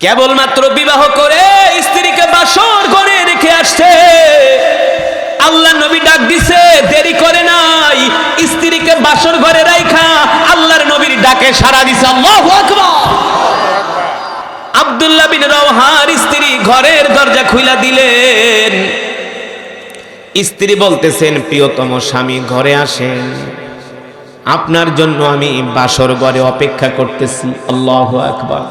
কেবলমাত্র বিবাহ করে স্ত্রীকে বাসর ঘরে রেখে আসছে, আল্লাহ নবী ডাক দিছে, দেরি করে নাই, স্ত্রীকে বাসর ঘরে রাইখা আল্লাহর নবীর ডাকে সাড়া দিছে। আল্লাহু আকবার। আব্দুল্লাহ বিন রাওহার স্ত্রী ঘরের দরজা খুইলা দিলেন। স্ত্রী বলতেছেন, প্রিয়তম স্বামী ঘরে আসেন, আপনার জন্য আমি বাসর ঘরে অপেক্ষা করতেছি। আল্লাহু আকবার।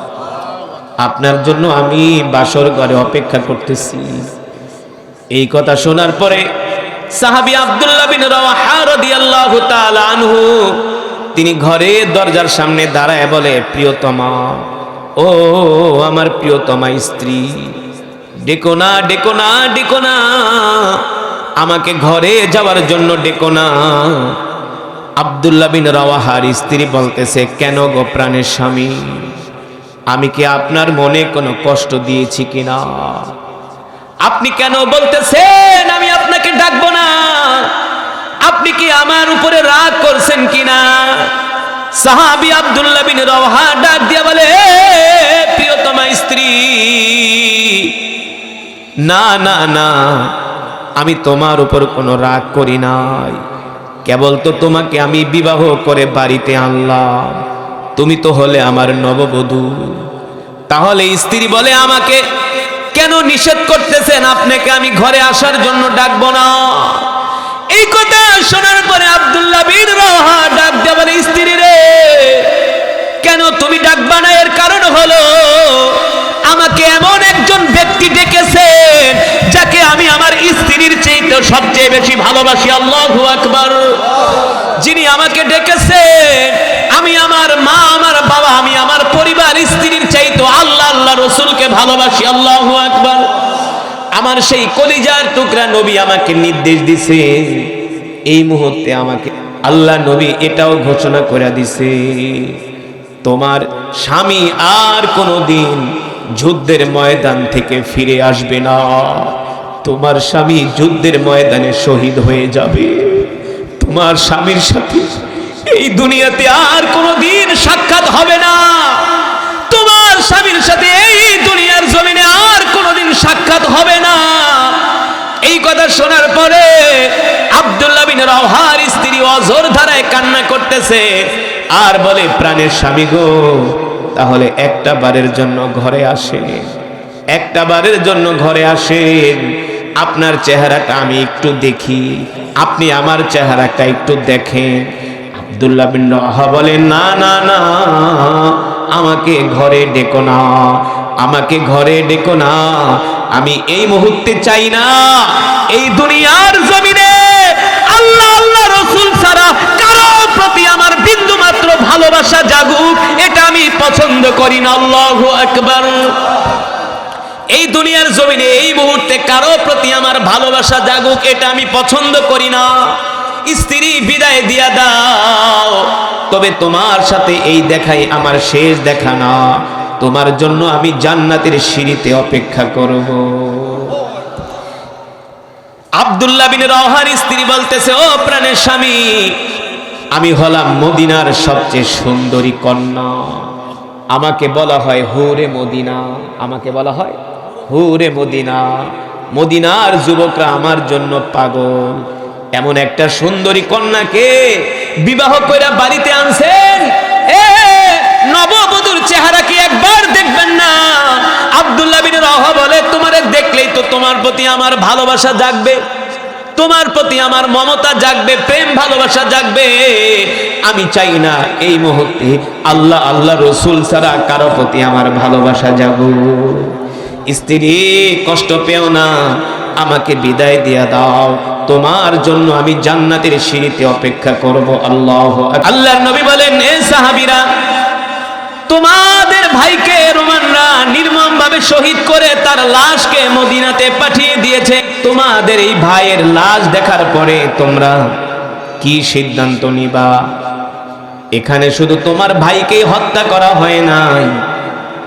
আপনার জন্য আমি বাসর ঘরে অপেক্ষা করতেছি। এই কথা শোনার পরে সাহাবী আব্দুল্লাহ বিন রাওয়াহা রাদিয়াল্লাহু তাআলা আনহু তিনি ঘরে দরজার সামনে দাঁড়ায় বলে, প্রিয়তমা, ও আমার প্রিয়তমা স্ত্রী, ডেকো না, ডেকো না, ডেকো না, আমাকে ঘরে যাওয়ার জন্য ডেকো না। আব্দুল্লাহ বিন রাওয়াহার স্ত্রী বলতেছে, কেন গো প্রাণের স্বামী, আমি কি আপনার মনে কোনো কষ্ট দিয়েছি কিনা? আপনি কেন বলতেছেন আমি আপনাকে ডাকবো না? আপনি কি আমার উপরে রাগ করছেন কিনা? সাহাবী আব্দুল্লাহ বিন রাওয়াহা ডাক দিয়া বলে, প্রিয়তমা স্ত্রী, না না না, আমি তোমার উপর কোনো রাগ করি নাই, কেবল তো তোমাকে আমি বিবাহ করে বাড়িতে আনলাম, তুমি তো হলে আমার নববধূ। তাহলে স্ত্রী বলে, আমাকে কেন নিষেধ করতেছেন? আপনাকে আমি ঘরে আসার জন্য ডাকবো না। এই কথা শোনার পরে আব্দুল্লাহ বিন রাওয়াহা ডাক দিয়ে বলে, স্ত্রী রে, কেন তুমি ডাকবা না? এর কারণ হলো আমাকে এমন একজন ব্যক্তি ডেকেছেন যাকে আমি আমার স্ত্রীর চাইতে সবচেয়ে বেশি ভালোবাসি। আল্লাহু আকবার। যিনি আমাকে ডেকেছেন, আমি আমার মা, আমার বাবা, আমি আমার পরিবার, স্ত্রীর চাইতে আল্লাহ আল্লাহ রসুলকে ভালোবাসি। আল্লাহু আকবার। আমার সেই কলিজার টুকরা নবী আমাকে নির্দেশ দিছে, এই মুহূর্তে আমাকে আল্লাহ নবী এটাও ঘোষণা করে দিছে, তোমার স্বামী আর কোনোদিন যুদ্ধের ময়দান থেকে ফিরে আসবে না। তোমার স্বামী যুদ্ধের ময়দানে শহীদ হয়ে যাবে। তোমার স্বামীর সাথে এই দুনিয়াতে আর কোনোদিন সাক্ষাৎ হবে না। তোমার স্বামীর সাথে এই দুনিয়ার জমিনে আর কোনোদিন সাক্ষাৎ হবে না। এই কথা শোনার পরে আব্দুল্লাহ বিন রাওয়াহার স্ত্রী অঝোর ধারায় কান্না করতেছে আর বলে, প্রাণের স্বামী গো, তাহলে একটা বারের জন্য ঘরে আসেন, একটা বারের জন্য ঘরে আসেন, আপনার চেহারাটা আমি একটু দেখি, আপনি আমার চেহারাটা একটু দেখেন। আব্দুল্লাহ বিন রাওয়াহা বলেন, না না না, আমাকে ঘরে ডেকো না, আমাকে ঘরে ডেকো না, আমি এই মুহূর্তে চাই না এই দুনিয়ার জমিনে আল্লাহ আল্লাহ রসুল ছাড়া কারো প্রতি আমার বিন্দু মাত্র ভালোবাসা জাগুক, এটা আমি পছন্দ করি না। আল্লাহু আকবার। এই দুনিয়ার জমিনে এই মুহূর্তে কারো প্রতি আমার ভালোবাসা জাগুক, এটা আমি পছন্দ করি না। স্ত্রী, বিদায় দিয়া দাও, তবে তোমার সাথে এই দেখাই আমার শেষ দেখা না, তোমার জন্য আমি জান্নাতের সিঁড়িতে অপেক্ষা করব। আব্দুল্লাহ বিন রাওয়াহার স্ত্রী বলতেছে, ও প্রাণের স্বামী, আমি হলাম মদিনার সবচেয়ে সুন্দরী কন্যা, আমাকে বলা হয় হুরে মদিনা, আমাকে বলা হয় হুরে মদিনা। মদিনার যুবকরা আমার জন্য পাগল। এমন একটা সুন্দরী কন্যাকে বিবাহ করে বাড়িতে আনছেন, নববধূর চেহারা কি একবার দেখবেন না? আব্দুল্লাহ বিন রাওয়াহা বলে, তোমারে দেখলেই তো তোমার প্রতি আমার ভালোবাসা জাগবে, তোমার প্রতি আমার মমতা জাগবে, প্রেম ভালোবাসা জাগবে। আমি চাই না এই মুহূর্তে আল্লাহ আল্লাহ রসুল ছাড়া কারো প্রতি আমার ভালোবাসা জাগুক। স্ত্রী, কষ্ট পেও না, আমাকে বিদায় দিয়া দাও, তোমার জন্য আমি জান্নাতের সিঁড়িতে অপেক্ষা করব। আল্লাহু আকবার। আল্লাহর নবী বলেন, এ সাহাবীরা, তোমাদের ভাইকে রোমানরা নির্মমভাবে শহীদ করে তার লাশকে মদিনাতে পাঠিয়ে দিয়েছে। তোমাদের এই ভাইয়ের লাশ দেখার পরে তোমরা কি সিদ্ধান্ত নিবা? এখানে শুধু তোমার ভাইকেই হত্যা করা হয় নাই,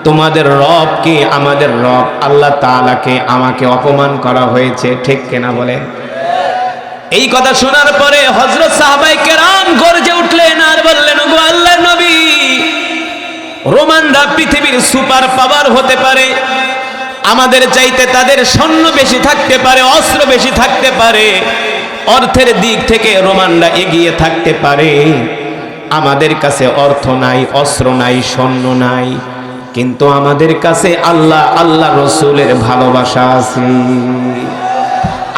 তোমাদের রবকে, আমাদের রব আল্লাহ তাআলাকে, আমাকে অপমান করা হয়েছে। ঠিক কিনা বলেন? এই কথা শোনার পরে হযরত সাহাবায়ে কেরাম গর্জে উঠলেন আর বললেন, ওগো আল্লাহর নবী, রোমানরা পৃথিবীর সুপার পাওয়ার হতে পারে, আমাদের চাইতে তাদের সৈন্য বেশি থাকতে পারে, অস্ত্র বেশি থাকতে পারে, অর্থের দিক থেকে রোমানরা এগিয়ে থাকতে পারে। আমাদের কাছে অর্থ নাই, অস্ত্র নাই, সৈন্য নাই, কিন্তু আমাদের কাছে আল্লাহ, আল্লাহ রসুলের ভালোবাসা আছে,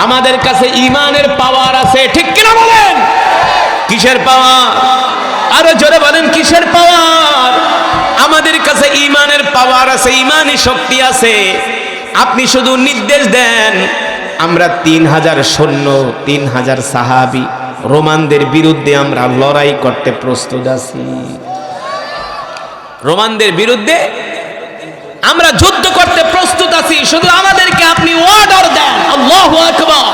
আমাদের কাছে ঈমানের পাওয়ার আছে। ঠিক কিনা বলেন? কিসের পাওয়ার? আরো জোরে বলেন, কিসের পাওয়ার? আমাদের কাছে ঈমানের পাওয়ার আছে, ঈমানি শক্তি আছে। আপনি শুধু নির্দেশ দেন, আমরা 3000 সৈন্য, 3000 সাহাবী রোমানদের বিরুদ্ধে আমরা লড়াই করতে প্রস্তুত আছি। রোমানদের বিরুদ্ধে আমরা যুদ্ধ করতে প্রস্তুত আছি, শুধু আমাদেরকে আপনি অর্ডার দেন। আল্লাহু আকবার।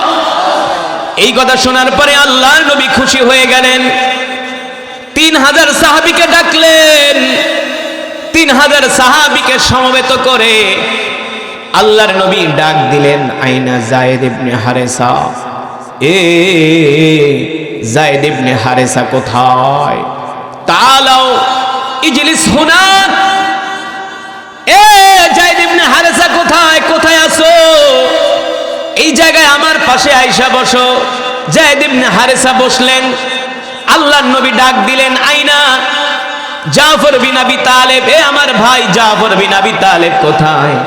এই কথা শোনার পরে আল্লাহর নবী খুশি হয়ে গেলেন, 3000 সাহাবীকে ডাকলেন। 3000 সাহাবীকে সমবেত করে আল্লাহর নবী ডাক দিলেন, আইনা যায়েদ ইবনে হারেসা, এ যায়েদ ইবনে হারেসা কোথায়? তাআলাও ইজলিস হুনাক, এ যায়েদ ইবনে হারেসা কোথায়, কোথায় আছো? এই জায়গায় আমার পাশে আইসা বসো। যায়েদ ইবনে হারেসা বসলেন। আল্লাহর নবী ডাক দিলেন, আইনা জাফর বিন আবি তালেব, এ আমার ভাই জাফর বিন আবি তালেব কোথায়?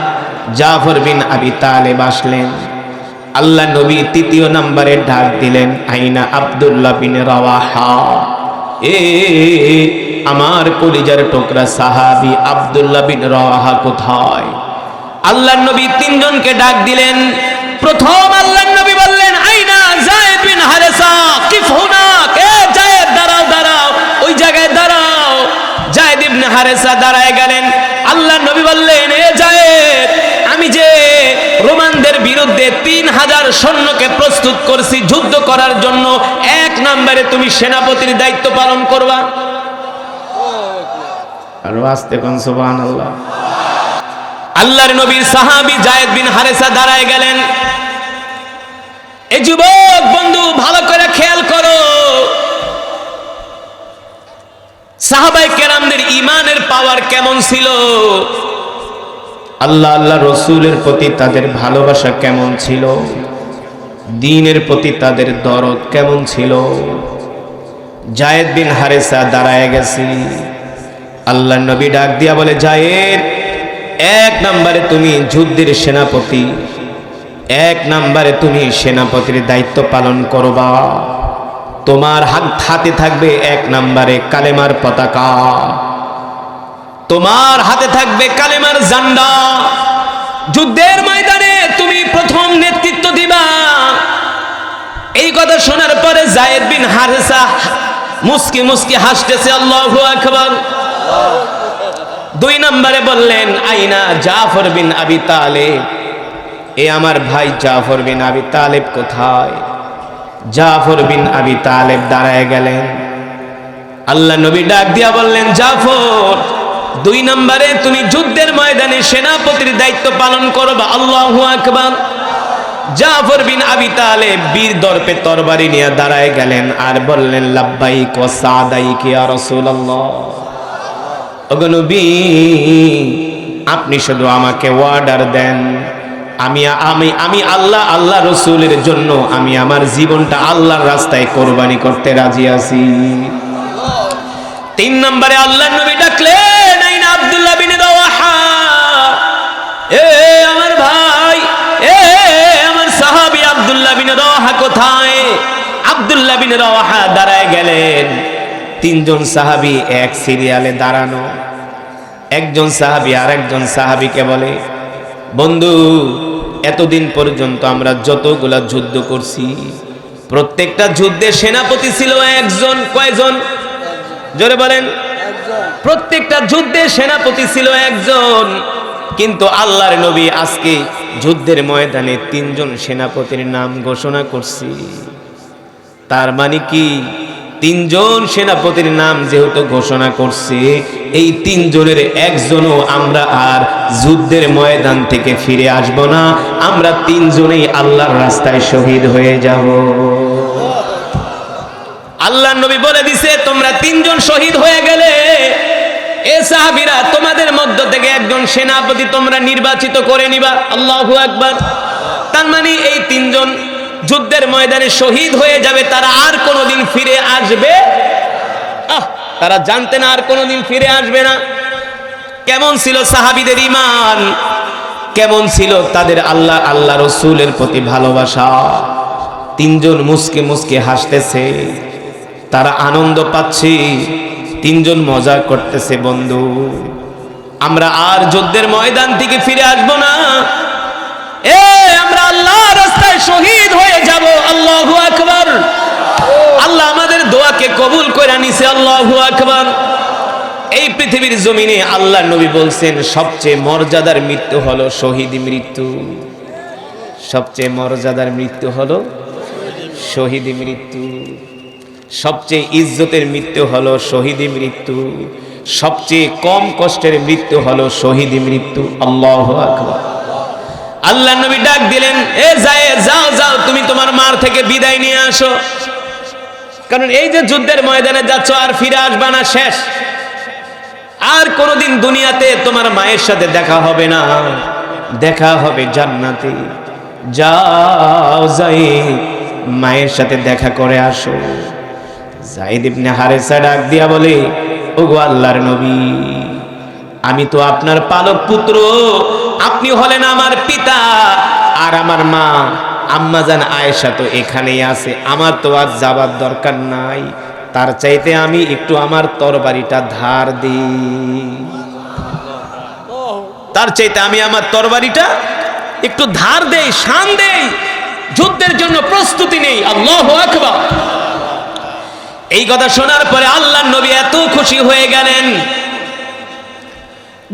জাফর বিন আবি তালেব আসলেন। আল্লাহ নবী তৃতীয় নম্বরে ডাক দিলেন, আইনা আব্দুল্লাহ বিন রাওয়াহা, এ আমার কলিজার টুকরা সাহাবী আব্দুল্লাহ বিন রাওয়াহা কোথায়? আল্লাহ নবী তিনজনকে ডাক দিলেন। প্রথম আল্লাহ নবী বললেন, আইনা যায়েদ বিন হারেসা, কিফ হুনাক, এ যায়েদ দাঁড়াও, দাঁড়াও, ওই জায়গায় দাঁড়াও। যায়েদ ইবনে হারেসা দাঁড়ায় গেলেন। আল্লাহ নবী বললেন, এ যায়েদ, আমি যে রোমানদের বিরুদ্ধে 3000 সৈন্যকে প্রস্তুত করছি যুদ্ধ করার জন্য, 1 নম্বরে তুমি সেনাপতির দায়িত্ব পালন করবা। আর আস্তে কোন সুবহানাল্লাহ। আল্লাহর নবীর সাহাবী যায়েদ বিন হারেসা দাঁড়ায় গেলেন। এই যুবক বন্ধু ভালো করে খেয়াল করো, সাহাবায়ে কেরামদের ঈমানের পাওয়ার কেমন ছিল, আল্লাহ আল্লাহ রসুলের প্রতি তাদের ভালোবাসা কেমন ছিল, দ্বীনের প্রতি তাদের দরদ কেমন ছিল। যায়েদ বিন হারেসা দাঁড়ায় গেছে। আল্লাহ নবী ডাক দিয়া বলে, যায়েদ, 1 নম্বরে তুমি যুদ্ধের সেনাপতি, 1 নম্বরে তুমি সেনাপতির দায়িত্ব পালন করবা। তোমার হাতে থাকবে 1 নম্বরে কালেমার পতাকা, তোমার হাতে থাকবে কালেমার ঝান্ডা। যুদ্ধের ময়দানে তুমি প্রথম নেতৃত্ব দিবা। এই কথা শোনার পরে যায়েদ বিন হারেসা মুস্কি মুস্কি হাসতেছে। আল্লাহু আকবার। 2 নম্বরে বললেন, আইনা জাফর বিন আবি তালেব, এ আমার ভাই জাফর বিন আবি তালেব কোথায়? জাফর বিন আবি তালেব দাঁড়ায় গেলেন। আল্লাহ নবী ডাক দিয়া বললেন, জাফর, 2 নম্বরে তুমি যুদ্ধের ময়দানে সেনাপতির দায়িত্ব পালন করবা। আল্লাহু আকবার। জাফর বিন আবি তালেব বীর দর্পে তরবারি নিয়ে দাঁড়ায় গেলেন আর বললেন, লাব্বাইক ওয়া সাদাইক ইয়া রাসূলুল্লাহ। ওগো নবী, আপনি শুধু আমাকে অর্ডার দেন, আমি আল্লাহ, আল্লাহ রসুলের জন্য আমি আমার জীবনটা আল্লাহর রাস্তায় কোরবানি করতে রাজি আছি। 3 নম্বরে আল্লাহ নবী ডাকলেন, আইনা আব্দুল্লাহ বিন রাওয়াহা, এ আমার ভাই, এ আমার সাহাবী আব্দুল্লাহ বিন রাওয়াহা কোথায়? আব্দুল্লাহ বিন রাওয়াহা দাঁড়ায় গেলেন। 3 জন সাহাবী এক সিরিয়ালে দাঁড়ানো। একজন সাহাবী আর একজন সাহাবীকে বলে, বন্ধু, এতদিন পর্যন্ত আমরা যতগুলা যুদ্ধ করছি, প্রত্যেকটা যুদ্ধে সেনাপতি ছিল একজন। কয়জন? জোরে বলেন। প্রত্যেকটা যুদ্ধে সেনাপতি ছিল একজন, কিন্তু আল্লাহর নবী আজকে যুদ্ধের ময়দানে 3 জন সেনাপতির নাম ঘোষণা করছি। তার মানে কি, 3 জন সেনাপতির নাম যেহেতু ঘোষণা করছে, এই 3 জনের একজনও আমরা আর যুদ্ধের ময়দান থেকে ফিরে আসব না। আমরা 3 জনেই আল্লাহর রাস্তায় শহীদ হয়ে যাব। আল্লাহর নবী বলে দিছে, তোমরা 3 জন শহীদ হয়ে গেলে এ সাহাবীরা, তোমাদের মধ্য থেকে একজন সেনাপতি তোমরা নির্বাচিত করে নিবা। আল্লাহু আকবার। তার মানে এই তিনজন যুদ্ধের ময়দানে শহীদ হয়ে যাবে, তারা আর কোনোদিন ফিরে আসবে তারা জানতেন আর কোনোদিন ফিরে আসবে না। কেমন ছিল সাহাবীদের ঈমান, কেমন ছিল তাদের আল্লাহ রাসূলের প্রতি ভালোবাসা। তিনজন মুস্কে মুস্কে হাসতেছে, তারা আনন্দ পাচ্ছে, তিনজন মজা করতেছে। বন্ধু, আমরা আর যুদ্ধের ময়দান থেকে ফিরে আসবো না, আমরা আল্লাহর রাস্তায় শহীদ হয়ে যাব। আল্লাহু আকবার। আল্লাহ আমাদের দোয়াকে কবুল করে নিছে। আল্লাহু আকবার। এই পৃথিবীর জমিনে আল্লাহর নবী বলছেন সবচেয়ে মর্যাদার মৃত্যু হলো শহীদ মৃত্যু। সবচেয়ে মর্যাদার মৃত্যু হলো শহীদ মৃত্যু। সবচেয়ে ইজ্জতের মৃত্যু হলো শহীদ মৃত্যু। সবচেয়ে কম কষ্টের মৃত্যু হলো শহীদ মৃত্যু। আল্লাহু আকবার। আল্লাহ নবী ডাক দিলেন, যাও যাও, তুমি তোমার মার থেকে বিদায় নিয়ে আসো, কারণ এই যে যুদ্ধের ময়দানে যাচ্ছ আর ফিরে আসবা না, শেষ। আর কোনোদিন দুনিয়াতে তোমার মায়ের সাথে দেখা হবে না, দেখা হবে জান্নাতে। যাও যায়েদ, মায়ের সাথে দেখা করে আসো। যায়েদ ইবনে হারেসা ডাক দিয়া বলে, ওগো আল্লাহর নবী, আমি তো আপনার পালক পুত্র, আপনি হলেন আমার পিতা, আর আমার মা আম্মাজান আয়েশা তো এখানেই আছে, আমার তো আজ যাবার দরকার নাই। তার চাইতে আমি একটু আমার তরবারিটা ধার দিই, তার চাইতে আমি আমার তরবারিটা একটু ধার দেই, শান দেই, যুদ্ধের জন্য প্রস্তুতি নেই। আল্লাহু আকবার। এই কথা শোনার পরে আল্লাহর নবী এত খুশি হয়ে গেলেন।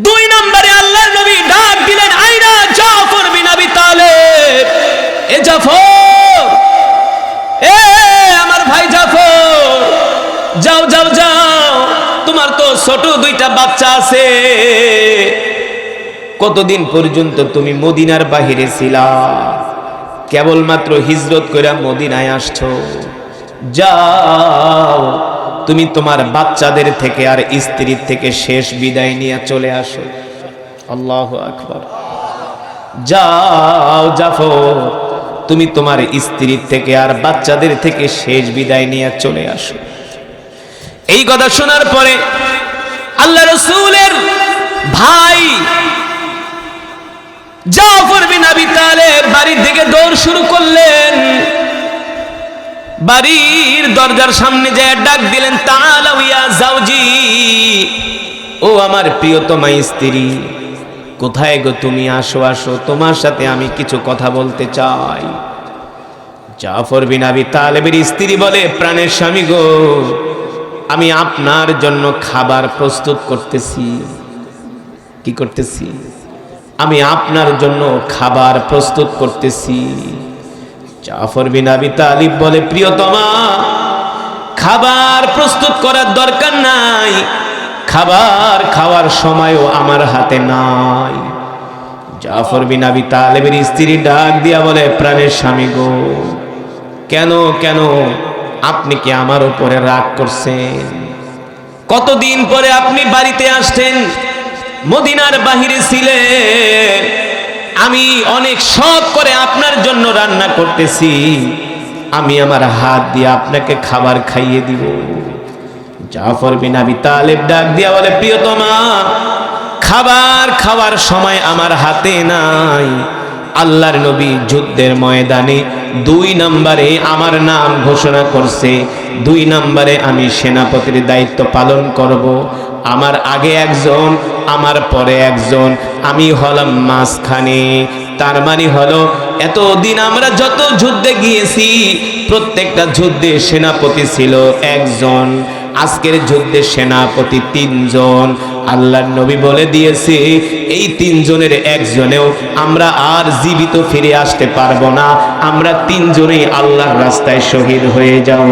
2 নম্বরে আল্লাহর নবী ডাক দিলেন, আইনা জাফর বিন আবি তালেব। এ জাফর, আমার ভাই জাফর, যাও যাও যাও, তোমার তো ছোট 2টা বাচ্চা আছে। কতদিন পর্যন্ত তুমি মদিনার বাহিরে ছিলা, কেবলমাত্র হিজরত করে মদিনায় আসছো। যাও, তুমি তোমার বাচ্চাদের থেকে আর স্ত্রীর থেকে শেষ বিদায় নিয়ে চলে আসো। আল্লাহু আকবার। যাও জাফর, তুমি তোমার স্ত্রীর থেকে আর বাচ্চাদের থেকে শেষ বিদায় নিয়ে চলে আসো। এই কথা শোনার পরে আল্লাহ রাসূলের ভাই জাফর বিন আবি তালেব বাড়ির দিকে দৌড় শুরু করলেন। বাড়ির দরজার সামনে যায় ডাক দিলেন, তাআলাউ ইয়া জাওজি, ও আমার প্রিয়তমা স্ত্রী, কোথায় গো তুমি? আসো আসো, তোমার সাথে আমি কিছু কথা বলতে চাই। জাফর বিন আবি তালেবের স্ত্রী বলে, প্রাণের স্বামী গো, আমি আপনার জন্য খাবার প্রস্তুত করতেছি। কি করতেছি? আমি আপনার জন্য খাবার প্রস্তুত করতেছি। জাফর বিন আবি তালিব বলে, প্রিয়তমা, খাবার প্রস্তুত করার দরকার নাই, খাবার খাওয়ার সময়ও আমার হাতে নাই। জাফর বিন আবি তালেবের স্ত্রী ডাক দিয়া বলে, প্রাণের স্বামী গো, কেন কেন আপনি কি আমার উপরে রাগ করছেন? কতদিন পরে আপনি বাড়িতে আসছেন, মদিনার বাহিরে ছিলেন, আমি অনেক শখ করে আপনার জন্য রান্না করতেছি, আমি আমার হাত দিয়ে আপনাকে খাবার খাইয়ে দিব। জাফর বিন আবি তালেব ডাক দিয়া বলে, প্রিয়তমা, খাবার খাওয়ার সময় আমার হাতে নাই। আল্লাহর নবী যুদ্ধের ময়দানে 2 নম্বরে আমার নাম ঘোষণা করছে, 2 নম্বরে আমি সেনাপতির দায়িত্ব পালন করব। আমার আগে একজন, আমার পরে একজন, আমি হলাম মাঝখানে। তার মানে হলো, এতদিন আমরা যত যুদ্ধে গিয়েছি প্রত্যেকটা যুদ্ধে সেনাপতি ছিল একজন, আজকের যুদ্ধে সেনাপতি 3 জন। আল্লাহর নবী বলে দিয়েছে, এই 3 জনের একজনেও আমরা আর জীবিত ফিরে আসতে পারবো না, আমরা 3 জনেই আল্লাহর রাস্তায় শহীদ হয়ে যাব।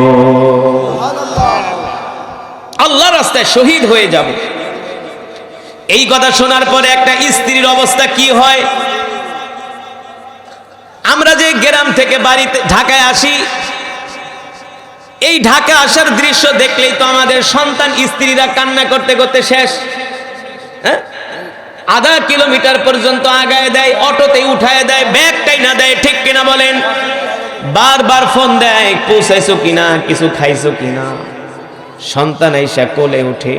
আল্লাহর রাস্তায় শহীদ হয়ে যাব। এই কথা শোনার পরে একটা স্ত্রীর অবস্থা কি হয়? আমরা যে গ্রাম থেকে বাড়িতে ঢাকায় আসি, এই ঢাকা আসার দৃশ্য দেখলেই তো আমাদের সন্তান স্ত্রীরা কান্না করতে করতে শেষ। হ্যাঁ, আধা কিলোমিটার পর্যন্ত আগায় দেয়, অটোতে উঠায় দেয়, ব্যাগটাই না দেয়, ঠিক কিনা বলেন? বারবার ফোন দেয়, পৌঁছাইছো কিনা, কিছু খাইছো কিনা। সন্তান আইসা কোলে উঠে,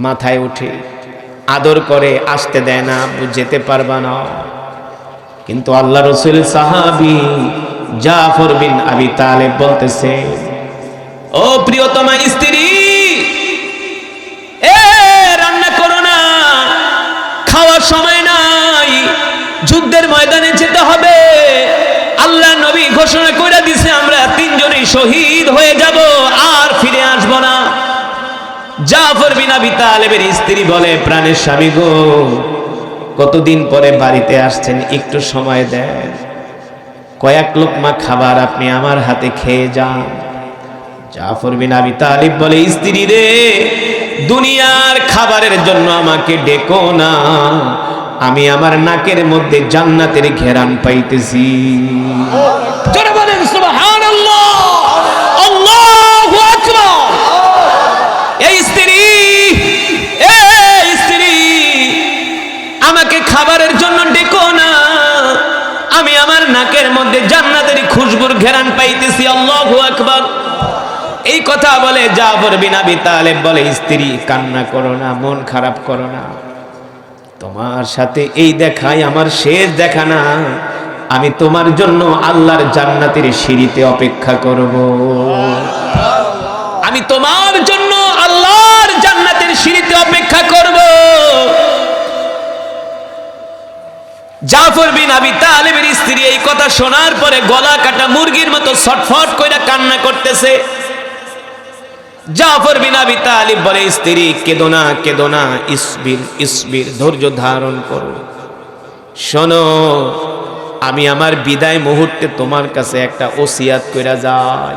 মাথায় উঠে, আদর করে, আসতে দেয় না, যেতে পারবা না। কিন্তু আল্লাহ রাসূল সাহাবী জাফর বিন আবি তালেব বলতেছে, ও প্রিয়তমা স্ত্রী, রান্না করো না, খাওয়ার সময় নাই, যুদ্ধের ময়দানে যেতে হবে। আল্লাহ নবী ঘোষণা করে দিয়েছে আমরা তিনজনই শহীদ হয়ে যাব, আর ফিরে আসব না। জাফর বিন আবি তালেবের স্ত্রী বলে, প্রাণের স্বামী গো, কতদিন পরে বাড়িতে আসছেন, একটু সময় দেন, কয়েক লোকমা খাবার আপনি আমার হাতে খেয়ে যান। জাফর বিন আবি তালিব বলে, স্ত্রী রে, দুনিয়ার খাবারের জন্য আমাকে ডেকো না, আমি আমার নাকের মধ্যে জান্নাতের ঘেরান পাইতেছি। জোরে বলেন সুবহানাল্লাহ, আল্লাহু আকবার। এই স্ত্রী, আমাকে খাবারের জন্য ডেকো না, আমি আমার নাকের মধ্যে জান্নাতের খুশবুর ঘেরান পাইতেছি। আল্লাহু আকবার। এই কথা বলে জাফর বিন আবি তালেব বলে, স্ত্রী কান্না করো না, মন খারাপ করো না, তোমার সাথে এই দেখাই আমার শেষ দেখা না, আমি তোমার জন্য আল্লাহর জান্নাতের সিঁড়িতে অপেক্ষা করব, আমি তোমার জন্য আল্লাহর জান্নাতের সিঁড়িতে অপেক্ষা করব। জাফর বিন আবি তালেবের স্ত্রী এই কথা শোনার পরে গলা কাটা মুরগির মতো ছটফট কইরা কান্না করতেছে। জাফর বিন আবি তালিব বলে, স্ত্রী কেঁদো না, কেঁদো না, ইসবির ইসবির, ধৈর্য ধারণ করো। শোনো, আমি আমার বিদায় মুহূর্তে তোমার কাছে একটা ওসিয়াত কইরা যাই।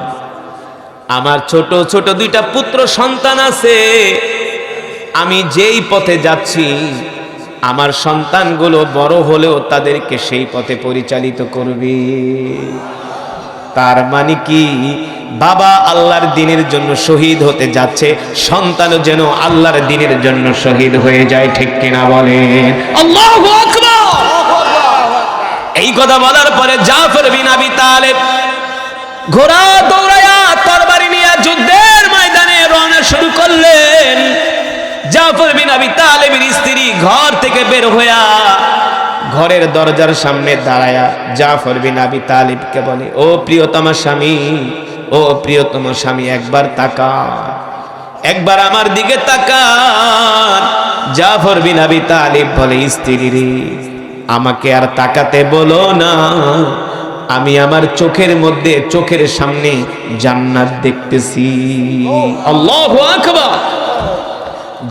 আমার ছোট ছোট দুইটা পুত্র সন্তান আছে, আমি যেই পথে যাচ্ছি আমার সন্তানগুলো বড় হলেও তাদেরকে সেই পথে পরিচালিত করবে। তার মানে কি, বাবা আল্লাহর দ্বীনের জন্য শহীদ হতে যাচ্ছে, সন্তানও যেন আল্লাহর দ্বীনের জন্য শহীদ হয়ে যায়, ঠিক কিনা বলেন? আল্লাহু আকবার। এই কথা বলার পরে জাফর বিন আবি তালেব ঘোড়া দৌড়ায়া তরবারি নিয়ে যুদ্ধের ময়দানে রওনা শুরু করলেন। জাফর বিন আবি তালেবের স্ত্রী ঘর থেকে বের হইয়া ঘরের দরজার সামনে দাঁড়ায়া জাফর বিন আবি তালিবকে বলে, ও প্রিয়তমা স্বামী, ও প্রিয়তম স্বামী, একবার তাকান, একবার আমার দিকে তাকান। জাফর বিন আবি তালিব বলে, স্ত্রী রে, আমাকে আর তাকাতে বলো না, আমি আমার চোখের মধ্যে, চোখের সামনে জান্নাত দেখতেছি। আল্লাহু আকবার।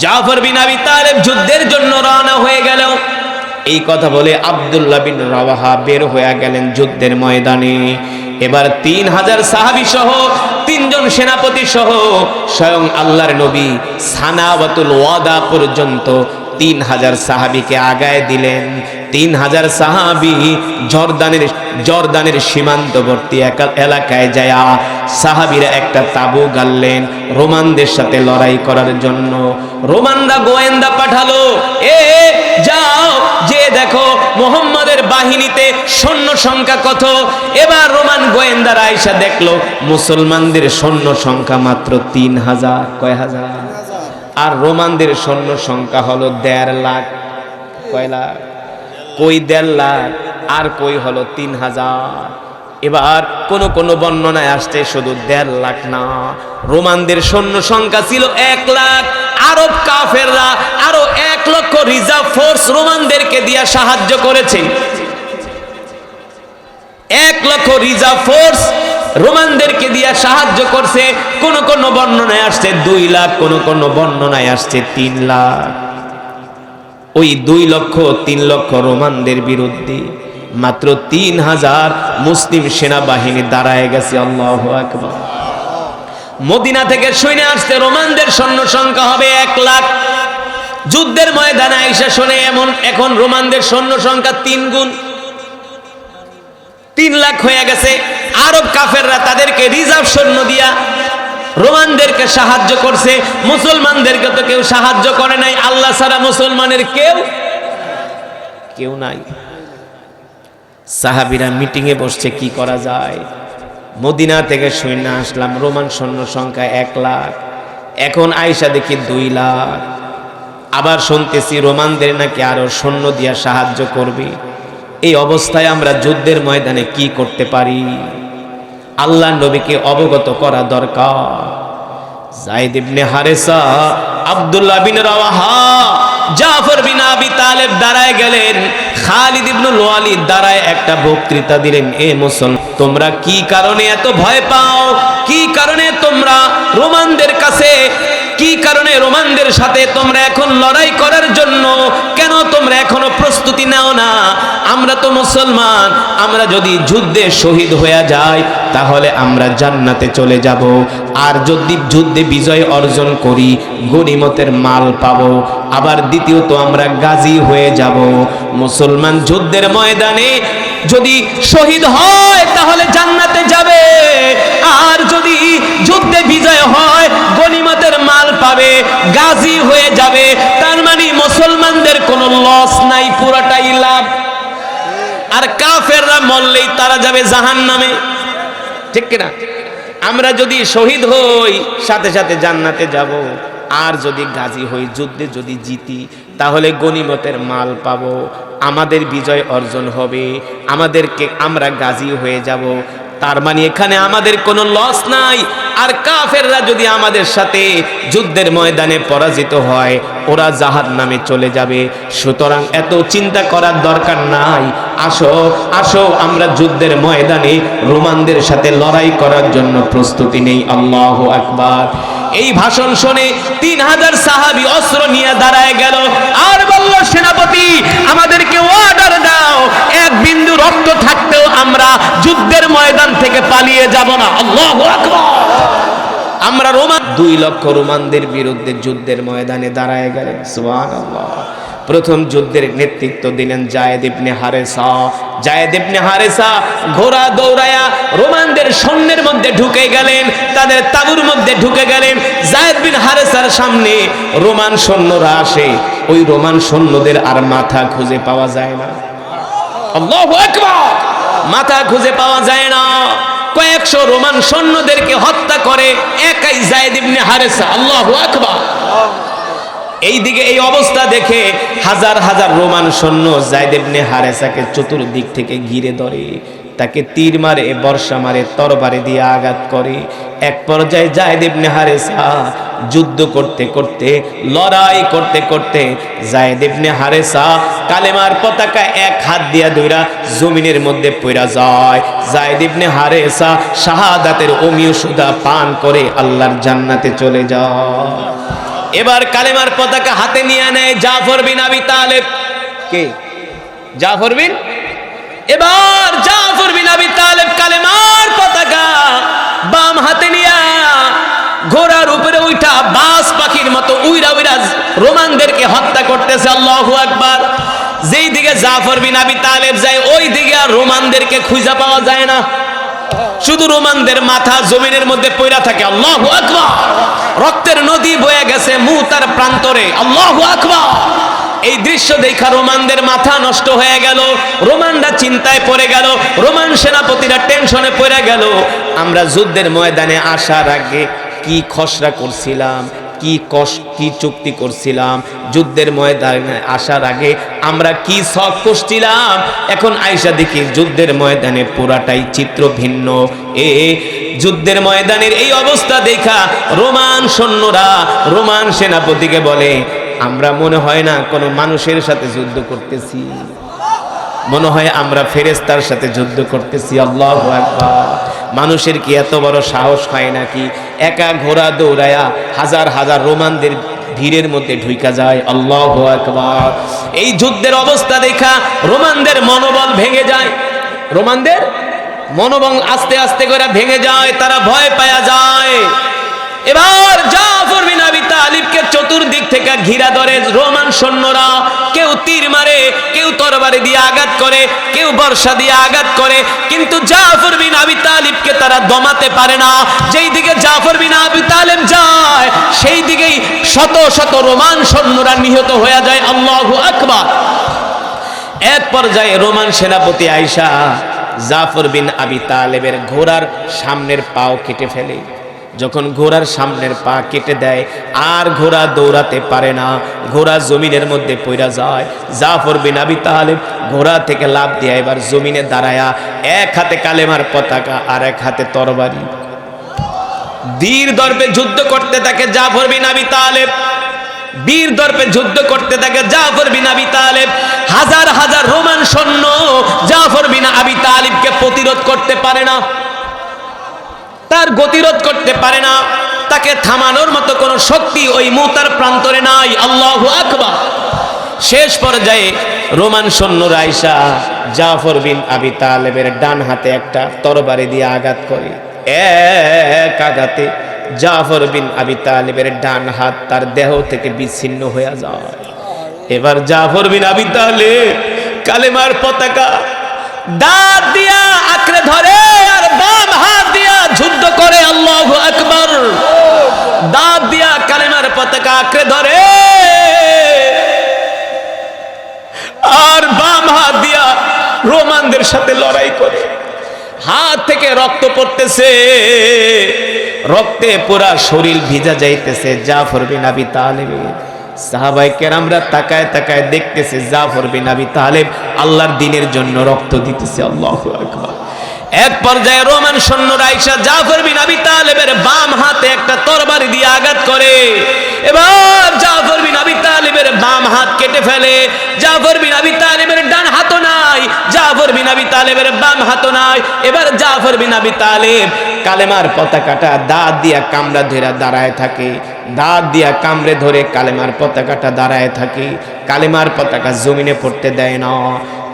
জাফর বিন আবি তালেব যুদ্ধের জন্য রওনা হয়ে গেল। এই কথা বলে আব্দুল্লাহ বিন রাওয়াহা বের হয়ে গেলেন যুদ্ধের ময়দানে। এবার 3000 সাহাবী সহ, 3 জন সেনাপতি সহ স্বয়ং আল্লাহর নবী সানাওয়াতুল ওয়াদা পর্যন্ত 3000 সাহাবীকে আগায় দিলেন। 3000 সাহাবী জর্দানের সীমান্তবর্তী এলাকায় যায় সাহাবীরা একটা তাবু গাড়লেন রোমানদের সাথে লড়াই করার জন্য। রোমানরা গোয়েন্দা পাঠালো, যাও যে দেখো মুহাম্মাদের বাহিনীতে সৈন্য সংখ্যা কত। এবার রোমান গোয়েন্দারা আইসা দেখলো মুসলমানদের সৈন্য সংখ্যা মাত্র 3000। কয় হাজার? আর রোমানদের সৈন্য সংখ্যা হলো 1.5 লাখ। কয় লাখ? কই 1.5 লাখ, আর কই হলো 3000। এবার কোন কোন বর্ণনায় আসছে শুধু 1.5 লাখ না, রোমানদের সৈন্য সংখ্যা ছিল 1 লাখ। আরব কাফেররা আরো 1 লক্ষ রিজার্ভ ফোর্স রোমানদেরকে দিয়ে সাহায্য করেছে। 1 লক্ষ রিজার্ভ ফোর্স রোমানদেরকে দিয়ে সাহায্য করছে। কোন কোন বর্ণনায় আসছে 2 লাখ, কোন কোন বর্ণনায় আসছে 3 লাখ। ওই 2 লক্ষ 3 লক্ষ রোমানদের বিরুদ্ধে মাত্র 3000 মুসলিম সেনাবাহিনী দাঁড়ায় গেছে। আল্লাহু আকবার। মদিনা থেকে শুনে আসছে রোমানদের সৈন্য সংখ্যা হবে 1 লাখ। যুদ্ধের ময়দানে আইসা শুনে এখন রোমানদের সৈন্য সংখ্যা 3 গুণ, 3 লাখ হয়ে গেছে। আরব কাফেররা তাদেরকে রিজার্ভ সৈন্য দিয়া রোমানদেরকে সাহায্য করছে, মুসলমানদেরকে তো কেউ সাহায্য করে নাই। আল্লাহ ছাড়া মুসলমানের কেউ নাই। সাহাবীরা মিটিং এ বসছে কি করা যায়। মদিনা থেকে সৈন্য আসলাম, রোমান সৈন্য সংখ্যা 1 লাখ, এখন আয়েশা দেখি 2 লাখ। আবার শুনতেছি রোমানদের নাকি আরো সৈন্য দিয়া সাহায্য করবে। এই অবস্থায় আমরা যুদ্ধের ময়দানে কি করতে পারি? আল্লাহ নবীকে অবগত করা দরকার। যায়েদ ইবনে হারেসা, আব্দুল্লাহ বিন রাওয়াহা, জাফর বিন আবি তালেব দাঁড়ায় গেলেন, খালিদ ইবনুল ওয়ালিদ দাঁড়ায় একটা বক্তৃতা দিলেন। এ মুসলমান, তোমরা কি কারণে এত ভয় পাও? কি কারণে তোমরা রোমানদের কাছে, কি কারণে রোমানদের সাথে তোমরা এখন লড়াই করার জন্য কেন তোমরা এখনো প্রস্তুতি নাও না? আমরা তো মুসলমান, আমরা যদি যুদ্ধে শহীদ হয়ে যাই তাহলে আমরা জান্নাতে চলে যাব, আর যদি যুদ্ধে বিজয় অর্জন করি গনিমতের মাল পাবো, আবার দ্বিতীয়ত আমরা গাজী হয়ে যাব। মুসলমান যুদ্ধের ময়দানে যদি শহীদ হয় তাহলে জান্নাতে যাবে, আর যদি যুদ্ধে বিজয় হয় গনিমতের মাল পাবে, গাজী হয়ে যাবে। তার মানে মুসলমানদের কোনো লস নাই, পুরোটাই লাভ। আর কাফেররা মরলেই তারা যাবে জাহান্নামে, ঠিক কিনা? আমরা যদি শহীদ হই সাথে সাথে জান্নাতে যাব, আর যদি গাজী হই, যুদ্ধে যদি জিতি তাহলে গনিমতের মাল পাবো, আমাদের বিজয় অর্জন হবে, আমরা গাজী হয়ে যাব। তার মানে এখানে আমাদের কোনো লস নাই। আর কাফেররা যদি আমাদের সাথে যুদ্ধের ময়দানে পরাজিত হয় ওরা জাহান্নামে চলে যাবে। সুতরাং এত চিন্তা করার দরকার নাই। আসো আসো আমরা যুদ্ধের ময়দানে রোমানদের সাথে লড়াই করার জন্য প্রস্তুতি নেই। আল্লাহু আকবার। এই ভাষণ শুনে 3000 সাহাবী অস্ত্র নিয়ে দাঁড়ায় গেল, আর বলল, সেনাপতি আমাদেরকে অর্ডার দাও, এক বিন্দু রক্ত থাকতেও আমরা যুদ্ধের ময়দান থেকে পালিয়ে যাব না। আল্লাহু আকবার। আমরা 2 লক্ষ রোমানদের বিরুদ্ধে যুদ্ধের ময়দানে দাঁড়ায় গেলেন। সুবহানাল্লাহ। প্রথম যুদ্ধের নেতৃত্ব দিলেন যায়েদ ইবনে হারেসা। যায়েদ ইবনে হারেসা ঘোড়া দৌড়ায়া রোমানদের সৈন্যের মধ্যে ঢুকে গেলেন, তাদের তাঁবুর মধ্যে ঢুকে গেলেন। যায়েদ বিন হারেসার সামনে রোমান সৈন্যরা আসে, ওই রোমান সৈন্যদের আর মাথা খুঁজে পাওয়া যায় না। আল্লাহু আকবার। মাথা খুঁজে পাওয়া যায় না। কয়েকশো রোমান সৈন্যদেরকে হত্যা করে একাই যায়েদ ইবনে হারেসা। আল্লাহু আকবার। এইদিকে এই অবস্থা দেখে হাজার হাজার রোমান সৈন্য যায়েদ ইবনে হারেসাকে চতুর্দিক থেকে ঘিরে ধরে, তাকে তীর মারে, বর্ষা মারে, তরবারি দিয়ে আঘাত করে। এক পর্যায়ে যায়েদ ইবনে হারেসা যুদ্ধ করতে করতে, লড়াই করতে করতে যায়েদ ইবনে হারেসা কালেমার পতাকা এক হাত দিয়া ধইরা জমিনের মধ্যে পড়া যায়। যায়েদ ইবনে হারেসা শাহাদাতের অমীয় সুধা পান করে আল্লাহর জান্নাতে চলে যায়। এবার কালেমার পতাকা হাতে নিয়ে নেয় জাফর বিন আবি তালেব। কে? জাফর বিন। এবার জাফর বিন আবি তালেব কালেমার পতাকা বাম হাতে নিয়ে ঘোড়ার উপরে উঠা বাজ পাখির মতো উইরা উইরা রোমানদেরকে হত্যা করতেছে। আল্লাহু আকবার। যেই দিকে জাফর বিন আবি তালেব যায় ওই দিকে আর রোমানদেরকে খুঁজে পাওয়া যায় না, শুধু রোমানদের মাথা জমিনের মধ্যে পড়া থাকে। আল্লাহু আকবার। রক্তের নদী বয়ে গেছে মুতার প্রান্তরে। আল্লাহু আকবার। এই দৃশ্য দেখা রোমানদের মাথা নষ্ট হয়ে গেল, রোমানরা চিন্তায় পড়ে গেল, রোমান সেনাপতিরা টেনশনে পড়ে গেল। আমরা যুদ্ধের ময়দানে আসার আগে কি খসড়া করছিলাম, কি চুক্তি করছিলাম, যুদ্ধের ময়দানে আসার আগে আমরা কি শখ করছিলাম, এখন আয়েশা দেখি যুদ্ধের ময়দানে পুরাটাই চিত্র ভিন্ন। যুদ্ধের ময়দানের এই অবস্থা দেখা রোমান সৈন্যরা রোমান সেনাপতিকে বলে, আমরা মনে হয় না কোনো মানুষের সাথে যুদ্ধ করতেছি, মনে হয় আমরা ফেরেশতার সাথে যুদ্ধ করতেছি। আল্লাহু আকবার। মানুষের কি এত বড় সাহস হয় নাকি একা ঘোড়া দৌড়ায়া হাজার হাজার রোমানদের ভিড়ের মধ্যে ঢুইকা যায়। আল্লাহু আকবার। এই যুদ্ধের অবস্থা দেখা রোমানদের মনোবল ভেঙে যায়, রোমানদের মনোবল আস্তে আস্তে করে ভেঙে যায়, তারা ভয় পায়া যায়। এবার জাফর বিন আবি তালিবকে চতুর্দিক থেকে ঘিরা ধরে রোমান সৈন্যরা। কেউ তীর মারে, কেউ তরবারি দিয়ে আঘাত করে, কেউ বর্ষা দিয়ে আঘাত করে, কিন্তু জাফর বিন আবি তালিবকে তারা দমাতে পারে না। যেই দিকে জাফর বিন আবি তালিব যায় সেই দিকেই শত শত রোমান সৈন্যরা নিহত হয়ে যায়। আল্লাহু আকবার। এক পর্যায়ে রোমান সেনাপতি আয়েশা জাফর বিন আবি তালেবের ঘোড়ার সামনের পাও কেটে ফেলে। যখন ঘোড়ার সামনের পা কেটে দেয় আর ঘোড়া দৌড়াতে পারে না, ঘোড়া জমিনের মধ্যে পড়ে যায়। জাফর বিন আবি তালেব ঘোড়া থেকে লাফ দিয়ে এবার জমিনে দাঁড়ায়া এক হাতে কালেমার পতাকা আর এক হাতে তরবারি, বীর দর্পে যুদ্ধ করতে থাকে জাফর বিন আবি তালেব। বীর দর্পে যুদ্ধ করতে থাকে জাফর বিন আবি তালেব। হাজার হাজার রোমান সৈন্য জাফর বিন আবি তালিবকে প্রতিরোধ করতে পারে না, তার গতিরোধ করতে পারে না, তাকে থামানোর মতো কোনো শক্তি ওই মুতার প্রান্তরে নাই। আল্লাহু আকবার। শেষ পর্যায়ে রোমান সৈন্যরা আয়েশা জাফর বিন আবি তালেবের ডান হাতে একটা তরবারি দিয়ে আঘাত করে। এক আঘাতে জাফর বিন আবি তালেবের ডান হাত তার দেহ থেকে বিচ্ছিন্ন হয়ে যায়। এবার জাফর বিন আবি তালেব কালেমার পতাকা দাঁত দিয়া আঁকড়ে ধরে আর বাম হাত দিয়া যুদ্ধ করে। আল্লাহু আকবার। দাঁত দিয়া কালেমার পতাকা আঁকড়ে ধরে আর বাম হাত দিয়া রোমানদের সাথে লড়াই করে। হাত থেকে রক্ত পড়তেছে, রক্তে পুরা শরীর ভিজা যাইতেছে জাফর বিন আবি তালেবের। সাহাবায়ে কেরামরা তাকায় তাকায় দেখতেছে জাফর বিন আবি তালেব আল্লাহর দ্বীনের জন্য রক্ত দিতেছে। আল্লাহু আকবার। এক পর্যায়ে রোমান সৈন্যরা আয়েশা জাফর বিন আবি তালেবের বাম হাতে একটা তরবারি দিয়ে আঘাত করে। এবার জাফর বিন আবি তালেবের বাম হাত কেটে ফেলে। জাফর বিন আবি তালেবের ডান হাতও নাই, জাফর বিন আবি তালেবের বাম হাতও নাই। এবার জাফর বিন আবি তালেব কালেমার পতাকাটা দাঁত দিয়া কামড়া ধরে দাঁড়ায় থাকে, দাঁত দিয়া কামড়ে ধরে কালেমার পতাকাটা দাঁড়ায় থাকে। কালেমার পতাকা জমিনে পড়তে দেয় না।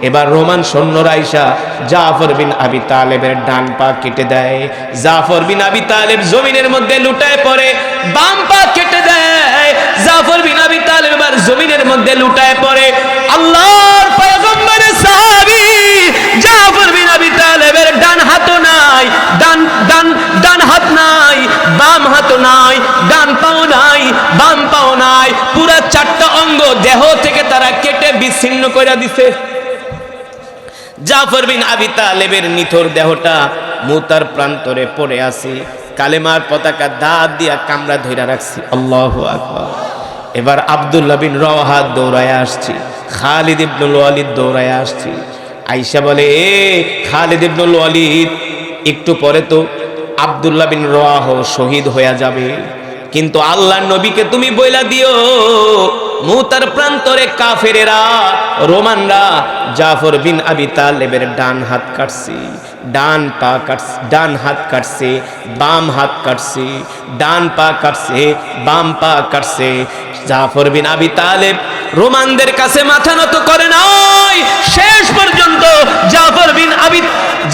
এবার রোমান সৈন্যরা আয়েশা জাফর বিন আবি তালেবের ডান পা কেটে দেয়। জাফর বিন আবি তালেব জমিনের মধ্যে লুটায় পড়ে, বাম পা কেটে দেয়। জাফর বিন আবি তালেব এবার জমিনের মধ্যে লুটায় পড়ে। আল্লাহর পয়গম্বরের সাহাবী জাফর বিন আবি তালেবের ডান হাতও নাই, ডান হাত নাই, বাম হাতও নাই, ডান পাও নাই, বাম পাও নাই, পুরা চারটা অঙ্গ দেহ থেকে তারা কেটে বিচ্ছিন্ন করে দিছে। জাফর বিন আবি তালেবের নিথর দেহটা মুতার প্রান্তরে পড়ে আছে। কালেমার পতাকা দাঁত দিয়া কামড়া ধইরা রাখছি। আল্লাহু আকবার। এবার আব্দুল্লাহ বিন রওয়াহা দৌড়ায় আসছে, খালিদ ইবনুল ওয়ালিদ দৌড়ায় আসছে। আয়েশা বলে, এ খালিদ ইবনুল ওয়ালিদ, একটু পরে তো আব্দুল্লাহ বিন রওয়াহা শহীদ হয়ে যাবে, কিন্তু আল্লাহর নবীকে তুমি বইলা দিও মুতার প্রান্তরে কাফেরেরা রোমানরা জাফর বিন আবি তালেবের ডান হাত কাটছে, ডান পা কাটছে, ডান হাত কাটছে, বাম হাত কাটছে, ডান পা কাটছে, বাম পা কাটছে। জাফর বিন আবি তালেব রোমানদের কাছে মাথা নত করে নাই। শেষ পর্যন্ত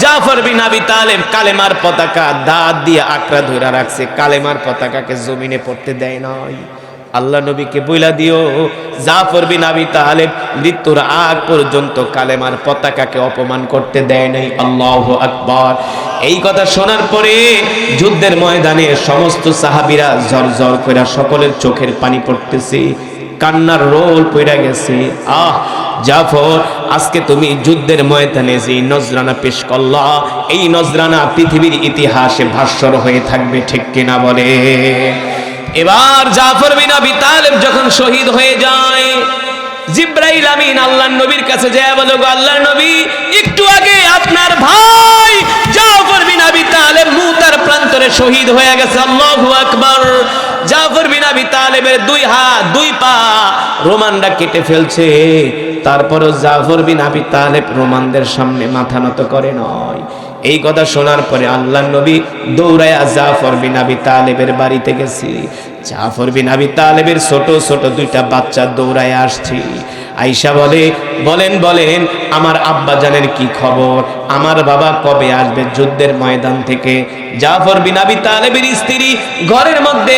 জাফর বিন আবি তালেব কালেমার পতাকা দাঁত দিয়ে আঁকড়া ধরে রাখছে, কালেমার পতাকাকে জমিনে পড়তে দেয় নাই। আল্লাহ নবীকে বইলা দিও জাফর বিন আবি তালেব মৃত্যুর আগ পর্যন্ত কালেমার পতাকাকে অপমান করতে দেয় নাই। আল্লাহু আকবার। এই কথা শোনার পরে যুদ্ধের ময়দানে সমস্ত সাহাবীরা ঝরঝর করে সকলের চোখের পানি পড়তেছে, কান্নার রোল পড়ে গেছে। আহ জাফর, আজকে তুমি যুদ্ধের ময়দানে যে নজরানা পেশ করলা, এই নজরানা পৃথিবীর ইতিহাসে ভাস্বর হয়ে থাকবে, ঠিক কিনা বলে? এবার জাফর বিন আবি তালেব যখন শহীদ হয়ে যায়, জিবরাইল আমিন আল্লাহর নবীর কাছে যায় বলে, গো আল্লাহর নবী, একটু আগে আপনার ভাই জাফর বিন আবি তালেব মুতার প্রান্তরে শহীদ হয়ে গেছে। আল্লাহু আকবার। জাফর বিন আবি তালেবের দুই হাত দুই পা রোমানরা কেটে ফেলছে, তারপরও জাফর বিন আবি তালেব রোমানদের সামনে মাথা নত করে নয়। এই কথা শোনার পরে আল্লাহর নবী দৌড়ায়া জাফর বিন আবি তালেবের বাড়িতে গেছে। জাফর বিন আবি তালেবের ছোট ছোট দুইটা বাচ্চা দৌড়ায় আসছে। আয়েশা বলে, বলেন বলেন আমার আব্বা জানের কি খবর, আমার বাবা কবে আসবে যুদ্ধের ময়দান থেকে। জাফর বিন আবি তালেবের স্ত্রী ঘরের মধ্যে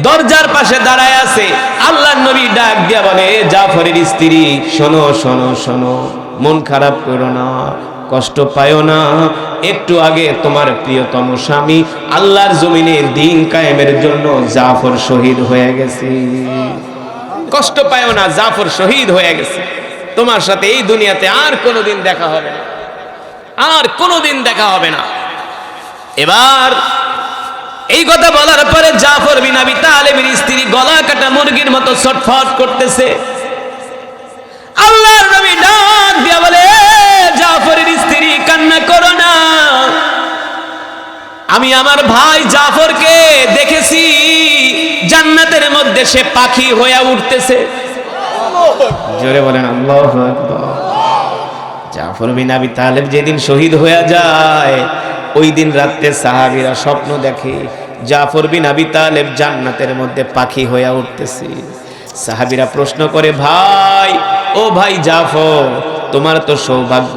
দরজার পাশে দাঁড়ায় আছে। আল্লাহর নবী ডাক দিয়া বলে, জাফরের স্ত্রী শোনো শোনো শোনো, মন খারাপ করো না, কষ্ট পায়ো না। একটু আগে তোমার প্রিয়তম স্বামী আল্লাহর জমিনে দ্বীন কায়েমের জন্য জাফর শহীদ হয়ে গেছে। কষ্ট পায়ো না, জাফর শহীদ হয়ে গেছে। তোমার সাথে এই দুনিয়াতে আর কোনোদিন দেখা হবে না, আর কোনোদিন দেখা হবে না। এবার এই কথা বলার পরে জাফর বিন আবি তালেবের স্ত্রী গলা কাটা মুরগির মতো ছটফট করতেছে। আল্লাহর নবী ডাক দিয়া বলে, জাফরের স্ত্রী কান্না করো না, আমি আমার ভাই জাফরকে দেখেছি জান্নাতের মধ্যে সে পাখি হয়ে উঠতেছে। জোরে বলেন আল্লাহু আকবার। জাফর বিন আবি তালেব যেদিন শহীদ হয়ে যায়, ওই দিন রাতে সাহাবীরা স্বপ্ন দেখে জাফর বিন আবি তালেব জান্নাতের মধ্যে পাখি হয়ে উঠতেছে। সাহাবীরা প্রশ্ন করে, ভাই ও ভাই জাফর, তোমার তো সৌভাগ্য,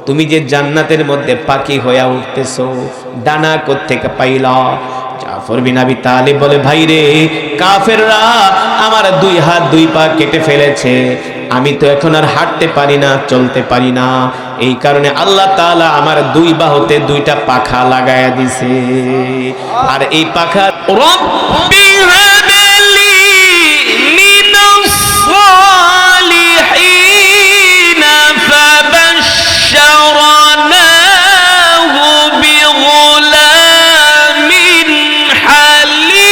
তুমি যে জান্নাতের মধ্যে পাখি হয়ে উঠতেছো, ডানা কোত্থেকে পাইলা? জাফর বিন আবি তালেব বলে, ভাই রে, কাফেররা আমার 2 হাত 2 পা কেটে ফেলেছে, আমি তো এখন আর হাঁটতে পারি না, চলতে পারি না, এই কারণে আল্লাহ তাআলা আমার 2 বাহুতে 2টা পাখা লাগায়া দিছে। আর এই পাখা রব্বি হাবলি মিনাস সালিহিন ফাবাশশারনাহু বিগুলামিন হালিম।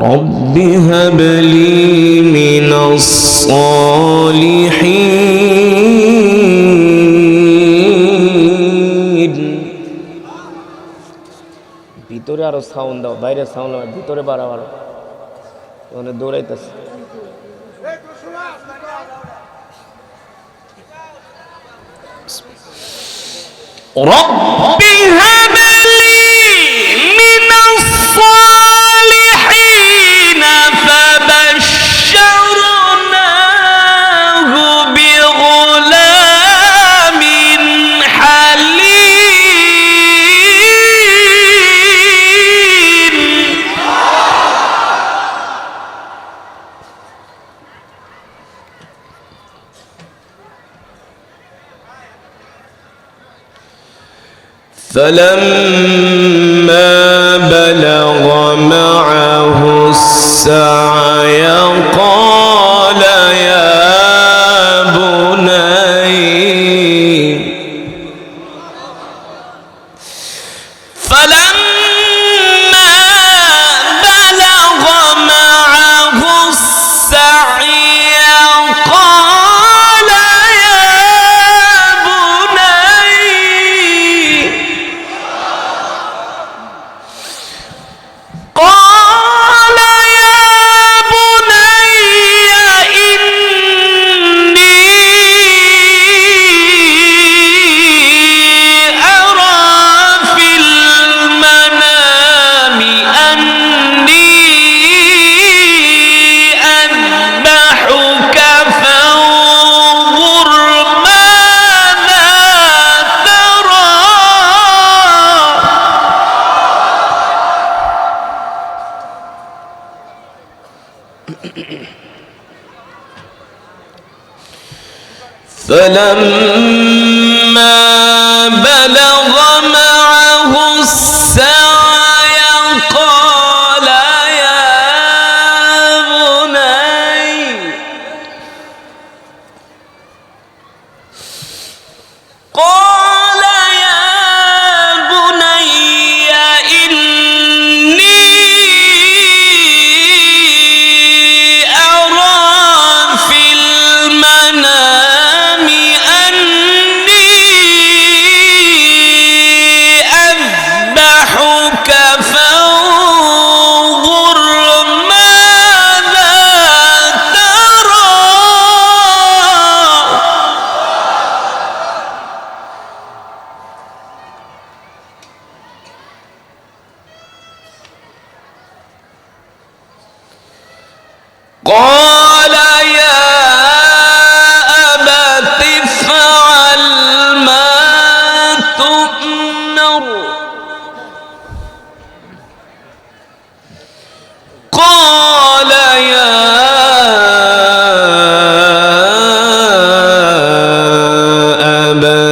رب هب لي من الصالحين। ভিতরে আরো সাউন্ড দাও, বাইরে সাউন্ড দাও, ভিতরে বাড়াও, মানে দৌড়াইতেছে। رب هب لي من الصالحين فبشرناه بغلام حليم. فلما بلغ معه السعي قال يا بني فلما بلغ معه السعي قال يا بني قال يا بني إني أرى في المنام أني أذبحك فانظر ماذا ترى. فلما بلغ معه السعي قال يا بني قال يا بني إني أرى في المنام أني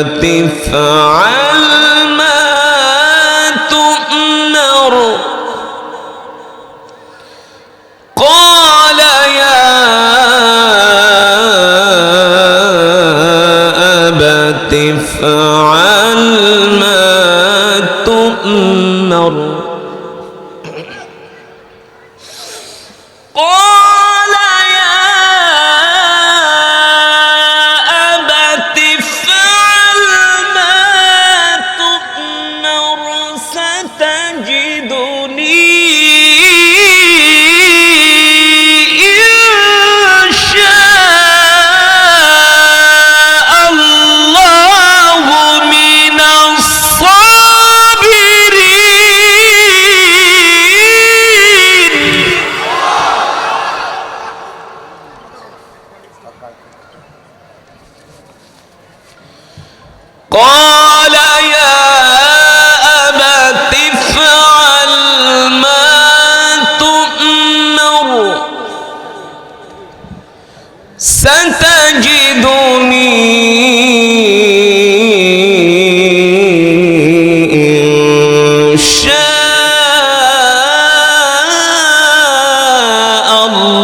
افعل ما تؤمر قال يا أبت افعل ما تؤمر قال يا أبت افعل ما تؤمر ستجدني إن شاء الله من الصابرين. قال يا أبت افعل ما تؤمر ستجدني إن شاء الله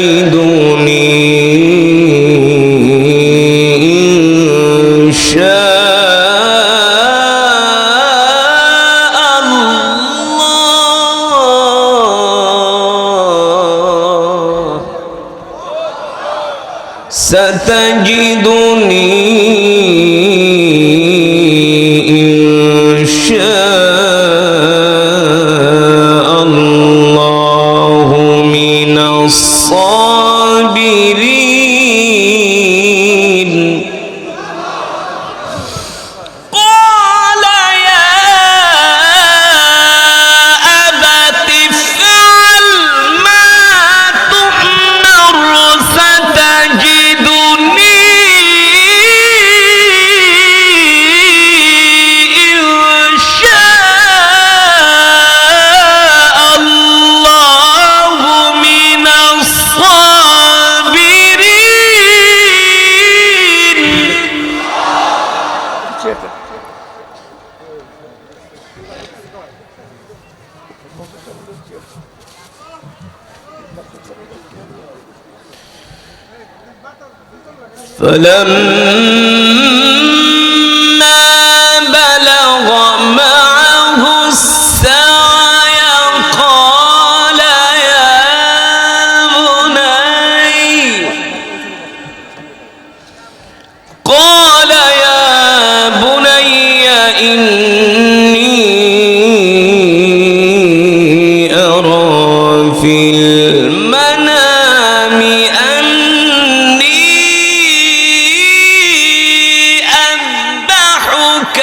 ستجدني إن شاء الله ستجدني إن شاء الله من الصابرين. قال يا أبت افعل ما تؤمر ستجدني إن شاء الله من الصابرين. فلما بلغ معه السعي قال يا بني إني أرى في المنام أني أذبحك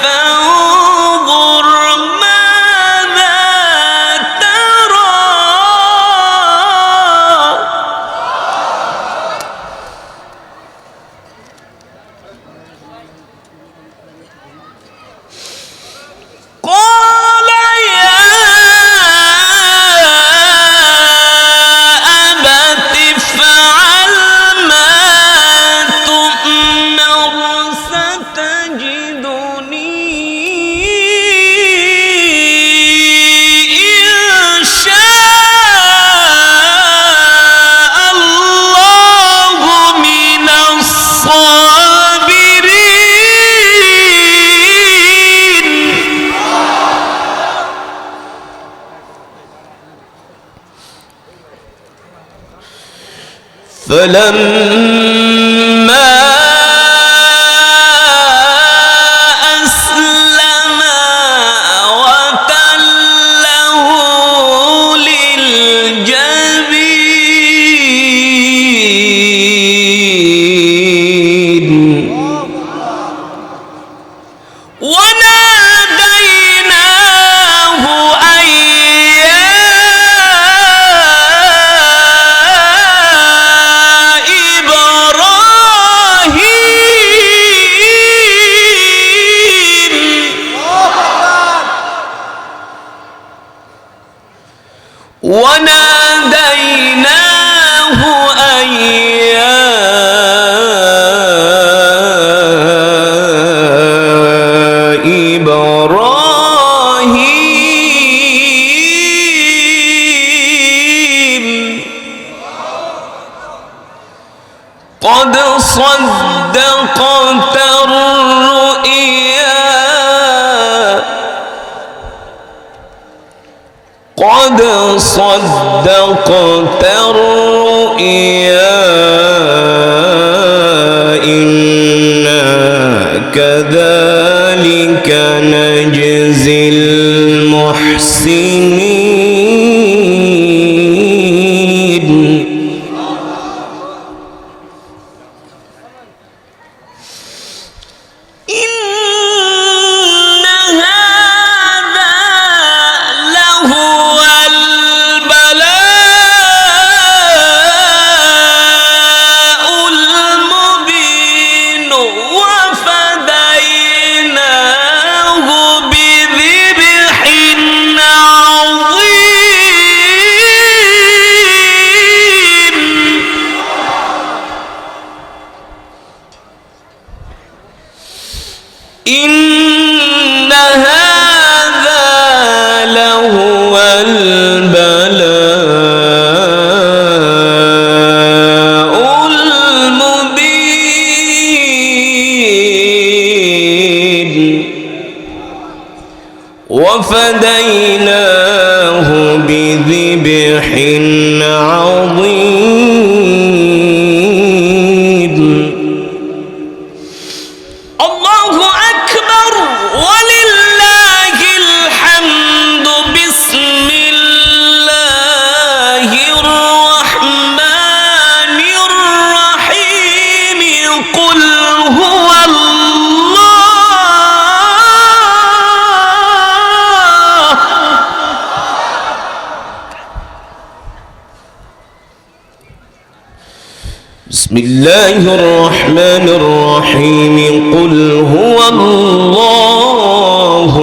فانظر ماذا ترى. قال يا أبت افعل ما تؤمر ستجدني إن شاء الله من الصابرين. فلما أسلما وتله للجبين وناديناه أن يا إبراهيم وناديناه أن يا إبراهيم قد صدقت الرؤيا قد صدقت الرؤيا إنا كذلك نجزي المحسنين إن هذا لهو البلاء المبين وفديناه بذبح عظيم إن هذا لهو البلاء المبين وفديناه بذبح عظيم الله أكبر ولله الحمد بسم الله الرحمن الرحيم قل هو الله بسم الله الرحمن الرحيم قل هو الله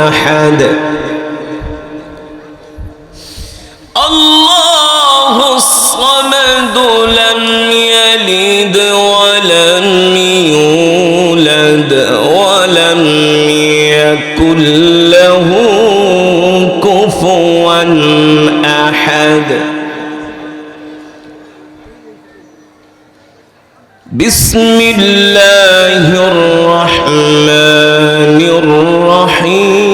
أحد الله الصمد لم يلد ولم يولد ولم يكن له كفوا أحد بسم الله الرحمن الرحيم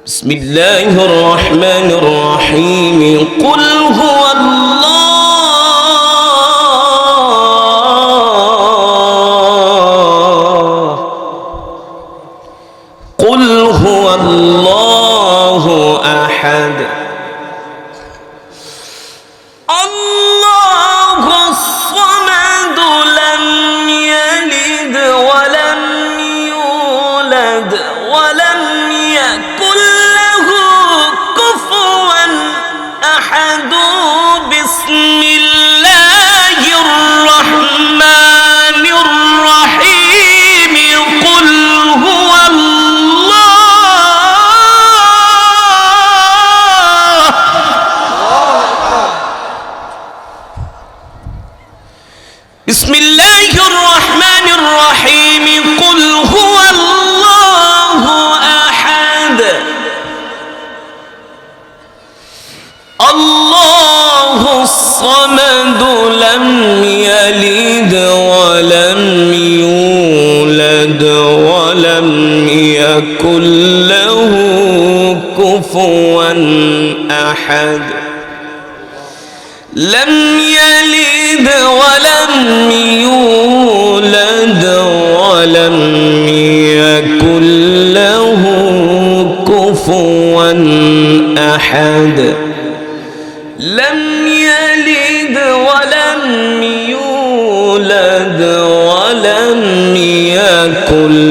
بسم الله الرحمن الرحيم قل هو الله قل هو الله أحد الله الصمد لم يلد ولم يولد ولم يكن له كفوا أحد بسم الله الرحمن الرحيم قل هو الله بسم الله الرحمن الرحيم قل هو الله أحد الله الصمد لم يلد ولم يولد ولم يكن له كفوا أحد لم يلد ولم يولد ولم يكن له كفوا أحد لم يلد ولم يولد ولم يكن